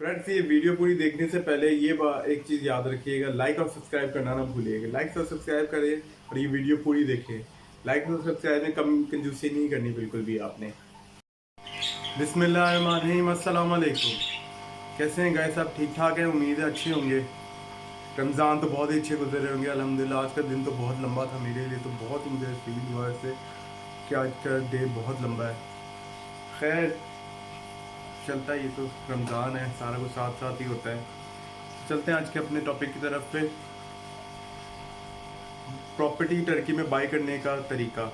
Friends, ये video पूरी देखने से पहले एक चीज़ याद रखिएगा, लाइक और सब्सक्राइब करना ना भूलिएगा। लाइक और सब्सक्राइब करें और ये वीडियो पूरी देखें। लाइक और सब्सक्राइब में कम कंजूसी नहीं करनी बिल्कुल भी आपने। बिस्मिल्लाहिर्रहमानिर्रहीम, अस्सलाम वालेकुम। कैसे हैं गाइस? सब ठीक ठाक हैं? उम्मीद है अच्छे होंगे। रमज़ान तो बहुत ही अच्छे गुजर रहे होंगे अल्हम्दुलिल्लाह। आज का दिन तो बहुत लंबा था मेरे लिए, तो बहुत ही मुझे फील हुआ इससे कि आज का डे बहुत लंबा है। खैर, चलता है, ये तो रमज़ान है, सारा कुछ साथ साथ ही होता है। चलते हैं आज के अपने टॉपिक की तरफ पे। प्रॉपर्टी टर्की में बाय करने का तरीका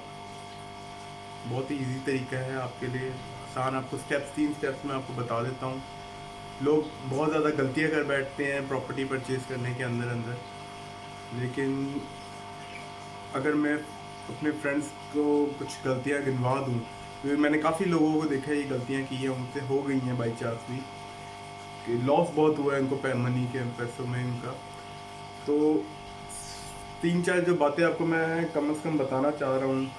बहुत ही इजी तरीका है आपके लिए, आसान। आपको तीन स्टेप्स में आपको बता देता हूँ। लोग बहुत ज़्यादा गलतियाँ कर बैठते हैं प्रॉपर्टी परचेज़ करने के अंदर अंदर, लेकिन अगर मैं अपने फ्रेंड्स को कुछ गलतियाँ गिनवा दूँ तो मैंने काफ़ी लोगों को देखा है ये गलतियाँ की हैं, उनसे हो गई हैं बाई चांस भी, कि लॉस बहुत हुआ है उनको मनी के पैसों में उनका। तो तीन चार जो बातें आपको मैं कम से कम बताना चाह रहा हूँ,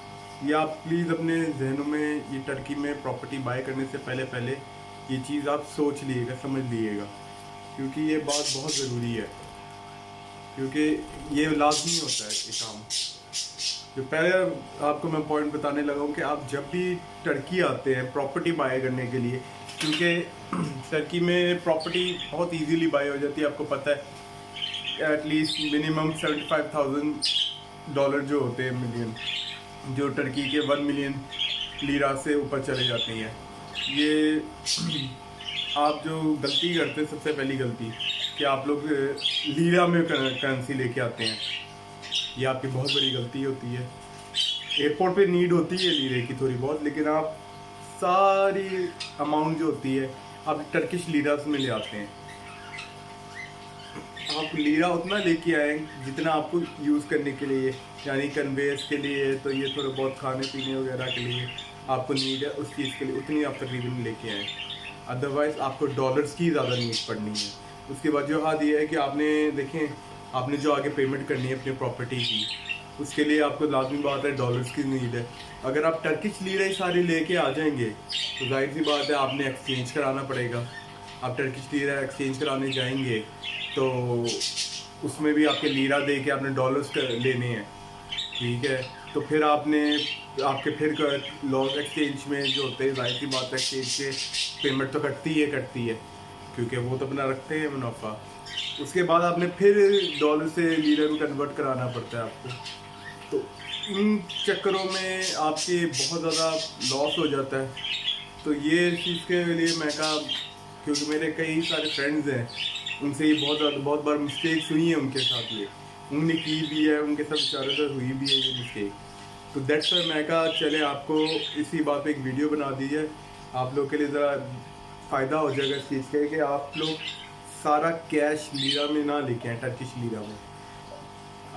ये आप प्लीज़ अपने जहनों में, ये टर्की में प्रॉपर्टी बाय करने से पहले ये चीज़ आप सोच लीजिएगा, समझ लीजिएगा, क्योंकि ये बात बहुत ज़रूरी है। क्योंकि ये लाजमी होता है ये काम। जो पहले आपको मैं पॉइंट बताने लगा हूँ कि आप जब भी टर्की आते हैं प्रॉपर्टी बाय करने के लिए, क्योंकि टर्की में प्रॉपर्टी बहुत इजीली बाय हो जाती है, आपको पता है। एटलीस्ट मिनिमम $75,000 जो होते हैं मिलियन, जो टर्की के 1 मिलियन लीरा से ऊपर चले जाती हैं। ये आप जो गलती करते हैं, सबसे पहली गलती कि आप लोग लीरा में करेंसी लेके आते हैं, ये आपकी बहुत बड़ी गलती होती है। एयरपोर्ट पे नीड होती है लीरे की थोड़ी बहुत, लेकिन आप सारी अमाउंट जो होती है आप टर्किश लीरास में ले आते हैं। आप लीरा उतना लेके आए जितना आपको यूज़ करने के लिए, यानी कन्वेयर्स के लिए, तो ये थोड़ा बहुत खाने पीने वगैरह के लिए आपको नीड है, उस चीज़ के लिए उतनी आप तकरीबन लेके आए। अदरवाइज़ आपको डॉलर्स की ज़्यादा नीड पड़नी है। उसके बाद जो हाथ ये है कि आपने देखें, आपने जो आगे पेमेंट करनी है अपनी प्रॉपर्टी की, उसके लिए आपको लाजमी बात है डॉलर्स की नीड है। अगर आप टर्किश लीरा ही सारे लेके आ जाएंगे तो जाहिर सी बात है आपने एक्सचेंज कराना पड़ेगा। आप टर्किश लीरा एक्सचेंज कराने जाएंगे तो उसमें भी आपके लीरा दे के आपने डॉलर्स लेने हैं, ठीक है। तो फिर आपके फिर लॉस एक्सचेंज में जो होते हैं, जाहिर सी बात है एक्सचेंज के पेमेंट तो कटती है, क्योंकि वो तो अपना रखते हैं मुनाफा। उसके बाद आपने फिर डॉलर से लीरा में कन्वर्ट कराना पड़ता है आपको। तो इन चक्करों में आपके बहुत ज़्यादा लॉस हो जाता है। तो ये चीज़ के लिए मैं कहा, क्योंकि मेरे कई सारे फ्रेंड्स हैं, उनसे ये बहुत बार मिस्टेक्स हुई है उनके साथ, ये उनने की भी है, उनके साथ बेचारे से हुई भी है ये मिस्टेक। तो दैट्स वाई मैं कहा चले आपको इसी बात पे एक वीडियो बना दीजिए, आप लोग के लिए ज़रा फ़ायदा हो जाएगा इस चीज़ का कि आप लोग सारा कैश लीरा में ना लेके आए, टर्किश लीरा में।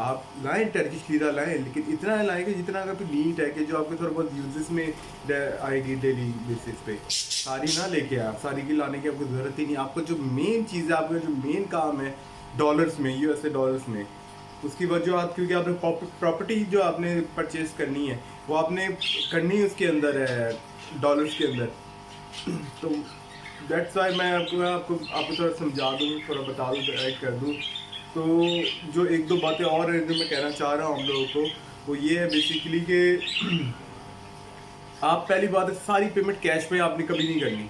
आप लाएँ टर्किश लीरा लाएँ, लेकिन इतना लाएँ कि जितना आपकी नीड है, कि जो आपके थोड़ा बहुत यूजेस में आएगी डेली बेसिस पे। सारी ना लेके आए, सारी की लाने की आपको ज़रूरत ही नहीं। आपको जो मेन चीज़ है, आपका जो मेन काम है डॉलर्स में, यूएसए डॉलर्स में, उसकी वजह क्योंकि आपने प्रॉपर्टी जो आपने परचेज करनी है वो आपने करनी है उसके अंदर है, डॉलर्स के अंदर। तो दैट्स वाई मैं आपको थोड़ा समझा दूँ, थोड़ा बता दूँ, गाइड कर दूँ। तो जो एक दो बातें और हैं जो मैं कहना चाह रहा हूँ हम लोगों को, वो ये है बेसिकली कि आप पहली बात है, सारी पेमेंट कैश पे आपने कभी नहीं करनी,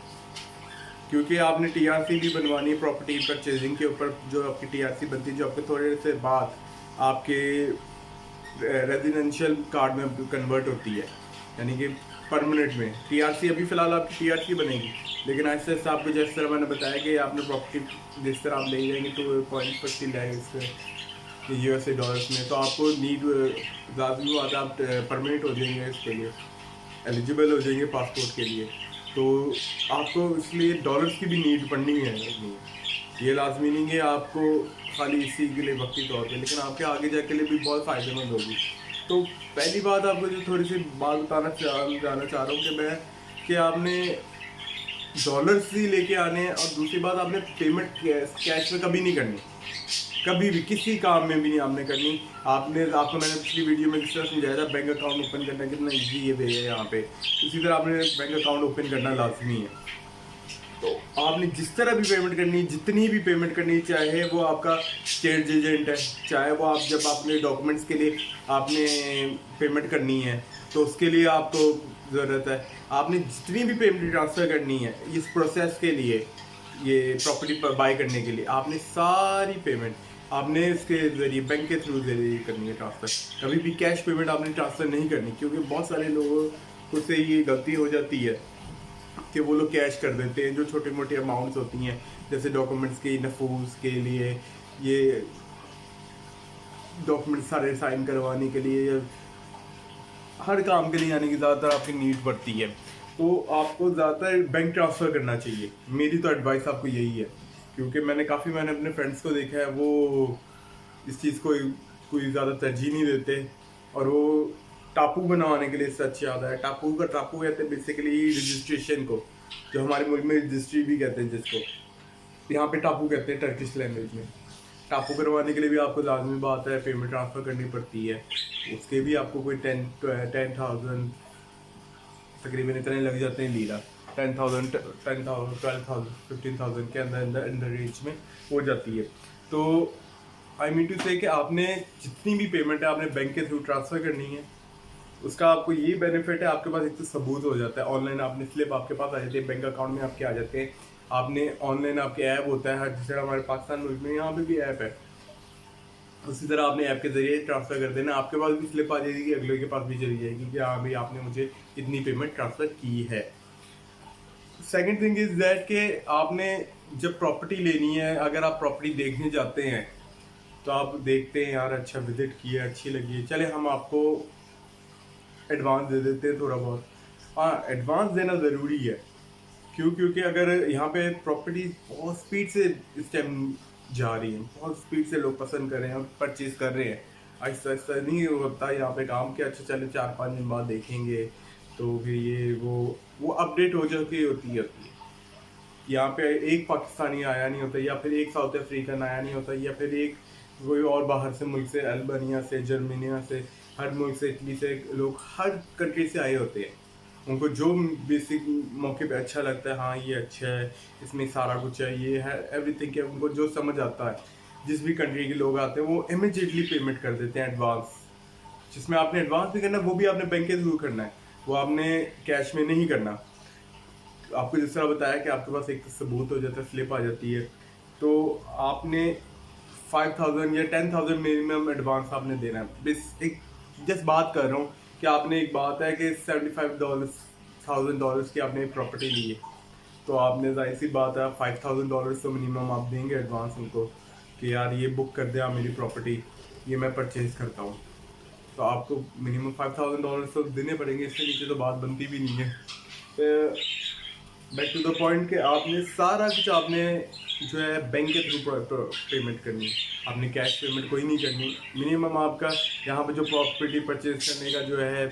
क्योंकि आपने टीआरसी भी बनवानी है प्रॉपर्टी परचेजिंग के ऊपर। जो आपकी टीआरसी बनती है, जो आपके थोड़े से बाद आपके रेजिडेंशियल कार्ड में कन्वर्ट होती है, यानी कि परमानेंट में। टीआरसी अभी फ़िलहाल आपकी टीआरसी बनेगी, लेकिन ऐसे ऐसे आपको जिस तरह मैंने बताया कि आपने प्रॉपर्टी जिस तरह आप ले जाएंगे तो पॉइंट पर स्टिल है इसके यूएसए डॉलर्स में, तो आपको नीड लाजमी बात है, आप परमानेंट हो जाएंगे, इसके लिए एलिजिबल हो जाएंगे पासपोर्ट के लिए। तो आपको इसलिए डॉलर्स की भी नीड पड़नी है। ये लाजमी नहीं है आपको खाली इसी के लिए वक्ती तौर पे, लेकिन आपके आगे जाके लिए भी बहुत फ़ायदेमंद होगी। तो पहली बात आपको जो थोड़ी सी बात जाना चाह रहा हूँ कि आपने डॉलर्स ही लेके आने हैं, और दूसरी बात आपने पेमेंट कैश में कभी नहीं करनी, कभी भी किसी काम में भी नहीं आपने करनी। आपको मैंने पिछली वीडियो में जिस तरह समझाया था बैंक अकाउंट ओपन करना कितना ईजी ये वे है यहाँ पे, इसी तरह आपने बैंक अकाउंट ओपन करना लाजमी है। तो आपने जिस तरह भी पेमेंट करनी, जितनी भी पेमेंट करनी, चाहे वो आपका स्टेट एजेंट है, चाहे वो आप जब अपने डॉक्यूमेंट्स के लिए आपने पेमेंट करनी है तो उसके लिए आपको ज़रूरत है, आपने जितनी भी पेमेंट ट्रांसफ़र करनी है इस प्रोसेस के लिए, ये प्रॉपर्टी पर बाय करने के लिए, आपने सारी पेमेंट आपने इसके ज़रिए बैंक के थ्रू ज़रिए करनी है ट्रांसफ़र। कभी भी कैश पेमेंट आपने ट्रांसफ़र नहीं करनी, क्योंकि बहुत सारे लोगों को से ये गलती हो जाती है कि वो लोग कैश कर देते हैं जो छोटी मोटी अमाउंट्स होती हैं, जैसे डॉक्यूमेंट्स के नफूस के लिए, ये डॉक्यूमेंट सारे साइन करवाने के लिए, या हर काम के लिए, यानी कि ज़्यादातर आपकी नीड पड़ती है, तो आपको ज़्यादातर बैंक ट्रांसफ़र करना चाहिए। मेरी तो एडवाइस आपको यही है, क्योंकि मैंने अपने फ्रेंड्स को देखा है वो इस चीज़ को कोई ज़्यादा तरजीह नहीं देते, और वो टापू बनवाने के लिए सच याद है। टापू कहते हैं बेसिकली रजिस्ट्रेशन को, जो हमारे मुल्क में रजिस्ट्री भी कहते हैं, जिसको यहाँ पे टापू कहते हैं टर्किश लैंग्वेज में। टापू करवाने के लिए भी आपको लाजमी बात है पेमेंट ट्रांसफ़र करनी पड़ती है, उसके भी आपको कोई 10,000 तकरीबन इतने लग जाते हैं लीरा। 10,000 12,000 15,000 के अंदर रेंज में हो जाती है। तो आई मीन टू से कि आपने जितनी भी पेमेंट है आपने बैंक के थ्रू ट्रांसफ़र करनी है। उसका आपको ये बेनिफिट है, आपके पास एक तो सबूत हो जाता है, ऑनलाइन आपने स्लिप आपके पास आ जाती है, बैंक अकाउंट में आपके आ जाते हैं, आपने ऑनलाइन आपके ऐप होता है, जिस तरह हमारे पाकिस्तान मुल्क में यहाँ पे भी ऐप है, उसी तरह आपने ऐप के ज़रिए ट्रांसफ़र कर देना, आपके पास भी स्लिप आ जाएगी, अगले के पास भी चली जाएगी कि हाँ भाई आपने मुझे इतनी पेमेंट ट्रांसफ़र की है। सेकेंड थिंग इज़ दैट कि आपने जब प्रॉपर्टी लेनी है, अगर आप प्रॉपर्टी देखने जाते हैं तो आप देखते हैं यार अच्छा विजिट किया, अच्छी लगी है, चले हम आपको एडवांस दे देते हैं थोड़ा बहुत। हाँ, एडवांस देना ज़रूरी है, क्योंकि अगर यहाँ पे प्रॉपर्टी बहुत स्पीड से इस टाइम जा रही है, बहुत स्पीड से लोग पसंद कर रहे हैं और परचेज कर रहे हैं, ऐसा ऐसा नहीं होता यहाँ पे काम के अच्छा चले 4-5 दिन बाद देखेंगे तो फिर ये वो अपडेट हो जाती होती है। यहाँ पे एक पाकिस्तानी आया नहीं होता, या फिर एक साउथ अफ्रीकन आया नहीं होता, या फिर एक कोई और बाहर से मुल्क से, अल्बानिया से, जर्मनिया से, हर मुल्क से, इटली से लोग हर कंट्री से आए होते हैं। उनको जो बेसिक मौके पे अच्छा लगता है, हाँ ये अच्छा है, इसमें सारा कुछ है, ये है एवरीथिंग के, उनको जो समझ आता है, जिस भी कंट्री के लोग आते हैं वो इमीडिएटली पेमेंट कर देते हैं एडवांस। जिसमें आपने एडवांस भी करना है वो भी आपने बैंक के थ्रू करना है, वो आपने कैश में नहीं करना। आपको जिस तरह बताया कि आपके पास एक सबूत हो जाता है, स्लिप आ जाती है, तो आपने 5,000 या 10,000 मिनिमम एडवांस आपने देना है। बस एक जस्ट बात कर रहा हूँ कि आपने एक बात है कि $75,000 की आपने एक प्रॉपर्टी ली है, तो आपने जाहिर सी बात है $5,000 तो मिनिमम आप देंगे एडवांस उनको कि यार ये बुक कर दे आप मेरी प्रॉपर्टी, ये मैं परचेज करता हूँ, तो आपको मिनिमम $5,000 तो देने पड़ेंगे, इससे नीचे तो बात बनती भी नहीं है। बैक टू द पॉइंट कि आपने सारा कुछ आपने जो है बैंक के थ्रू पेमेंट करनी है, आपने कैश पेमेंट कोई नहीं करनी। मिनिमम आपका यहाँ पे जो प्रॉपर्टी परचेज करने का जो है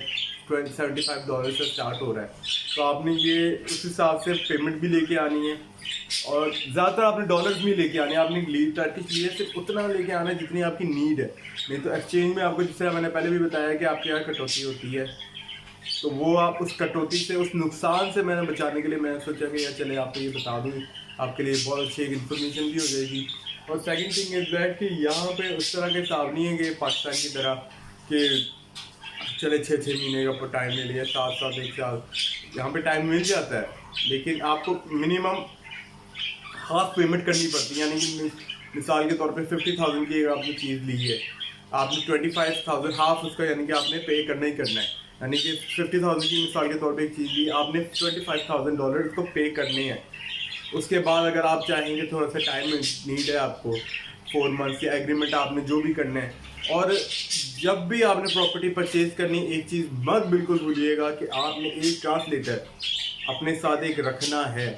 $75 से स्टार्ट हो रहा है, तो आपने ये उस हिसाब से पेमेंट भी लेके आनी है, और ज़्यादातर आपने डॉलर्स भी लेके आने हैं। आपने टर्किश लिए सिर्फ उतना लेके आना है जितनी आपकी नीड है, नहीं तो एक्सचेंज में आपको, जिस तरह मैंने पहले भी बताया कि आपके यहाँ कटौती होती है, तो वो आप उस कटौती से, उस नुकसान से मैंने बचाने के लिए मैंने सोचा कि यार चले आपको ये बता दूँ, आपके लिए बहुत अच्छी एक इन्फॉर्मेशन भी हो जाएगी। और सेकंड थिंग इज़ दैट कि यहाँ पे उस तरह के हिसाब नहीं है कि पाकिस्तान की तरह कि चले 6-6 महीने का टाइम ले लिया, 7-7 1 साल, यहाँ पे टाइम मिल जाता है, लेकिन आपको मिनिमम हाफ पेमेंट करनी पड़ती है। यानी कि मिसाल के तौर पे 50,000 की अगर आपने चीज़ ली है, आपने 25,000 हाफ उसका यानी कि आपने पे करना ही करना है। यानी कि 50,000 की मिसाल के तौर पे एक चीज़ ली, आपने $25,000 उसको पे करने हैं। उसके बाद अगर आप चाहेंगे थोड़ा सा टाइम नीड है आपको, 4 मंथ्स की एग्रीमेंट आपने जो भी करना है। और जब भी आपने प्रॉपर्टी परचेज करनी, एक चीज़ मत बिल्कुल भूलिएगा कि आपने एक ट्रांसलेटर अपने साथ एक रखना है,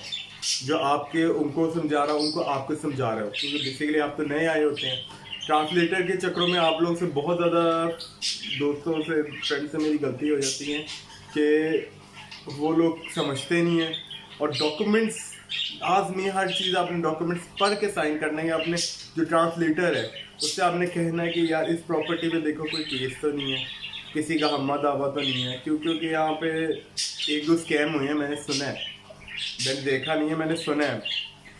जो आपके उनको समझा रहा हो, उनको आपको समझा रहा हो, क्योंकि बेसिकली आप तो नए आए होते हैं। ट्रांसलेटर के चक्रों में आप लोग से बहुत ज़्यादा दोस्तों से, फ्रेंड से मेरी गलती हो जाती है कि वो लोग समझते नहीं हैं। और डॉक्यूमेंट्स आज़मी, हर चीज़ आपने डॉक्यूमेंट्स पढ़ के साइन करना है। अपने जो ट्रांसलेटर है उससे आपने कहना है कि यार इस प्रॉपर्टी में देखो कोई केस तो नहीं है, किसी का हम्मा दावा तो नहीं है, क्योंकि यहाँ पे 1-2 स्कैम हुए हैं मैंने सुना है। मैंने देखा नहीं है, मैंने सुना है,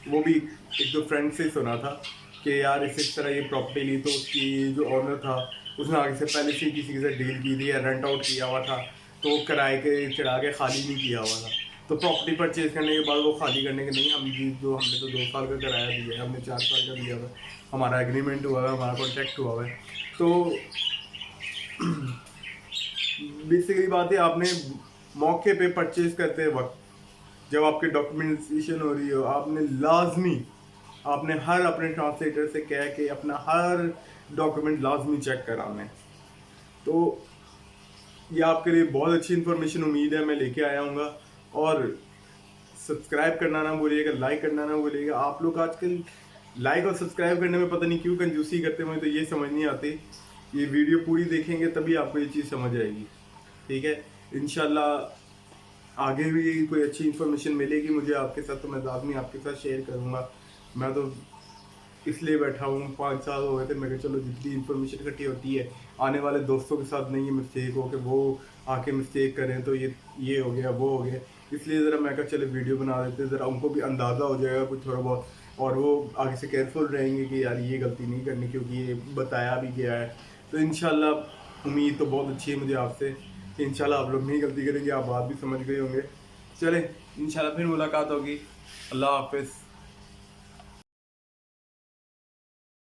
वो भी एक दो फ्रेंड से सुना था कि यार इस तरह ये प्रॉपर्टी ली तो उसकी जो ऑनर था उसने आगे से पहले से किसी के साथ डील की थी या रेंट आउट किया हुआ था, तो वो किराए के चढ़ा के खाली नहीं किया हुआ था। तो प्रॉपर्टी परचेज करने के बाद वो खाली करने के नहीं, हम जी जो हमने तो 2 साल का किराया दिया है, हमने 4 साल का दिया हुआ है, हमारा एग्रीमेंट हुआ है, हमारा कॉन्ट्रैक्ट हुआ है। तो बेसिकली बात है, आपने मौके पे परचेज करते वक्त जब आपकी डॉक्यूमेंटेशन हो रही हो, आपने लाजमी आपने हर अपने ट्रांसलेटर से कह के अपना हर डॉक्यूमेंट लाजमी चेक कराना है। तो ये आपके लिए बहुत अच्छी इन्फॉर्मेशन उम्मीद है मैं लेके आया हूँगा। और सब्सक्राइब करना ना भूलिएगा, लाइक करना ना भूलिएगा। आप लोग आजकल लाइक और सब्सक्राइब करने में पता नहीं क्यों कंजूसी करते हैं, तो ये समझ नहीं आती। ये वीडियो पूरी देखेंगे तभी आपको ये चीज़ समझ आएगी, ठीक है। इंशाल्लाह आगे भी कोई अच्छी इन्फॉर्मेशन मिलेगी मुझे आपके साथ, तो मैं लाजमी आपके साथ शेयर करूँगा। मैं तो इसलिए बैठा हूँ, 5 साल हो गए थे, मैं चलो जितनी इन्फॉर्मेशन इकट्ठी होती है आने वाले दोस्तों के साथ नहीं ये मिस्टेक हो कि वो आके मिस्टेक करें, तो ये हो गया वो हो गया, इसलिए ज़रा मैं कहा चलो वीडियो बना देते, ज़रा उनको भी अंदाज़ा हो जाएगा कुछ थोड़ा बहुत, और वो आगे से केयरफुल रहेंगे कि यार ये गलती नहीं करनी क्योंकि ये बताया भी गया है। तो इंशाल्लाह उम्मीद तो बहुत अच्छी है मुझे आपसे कि इंशाल्लाह आप लोग नहीं गलती करेंगे, आप बात भी समझ गए होंगे। चलें, इंशाल्लाह फिर मुलाकात होगी। अल्लाह हाफ़िज़।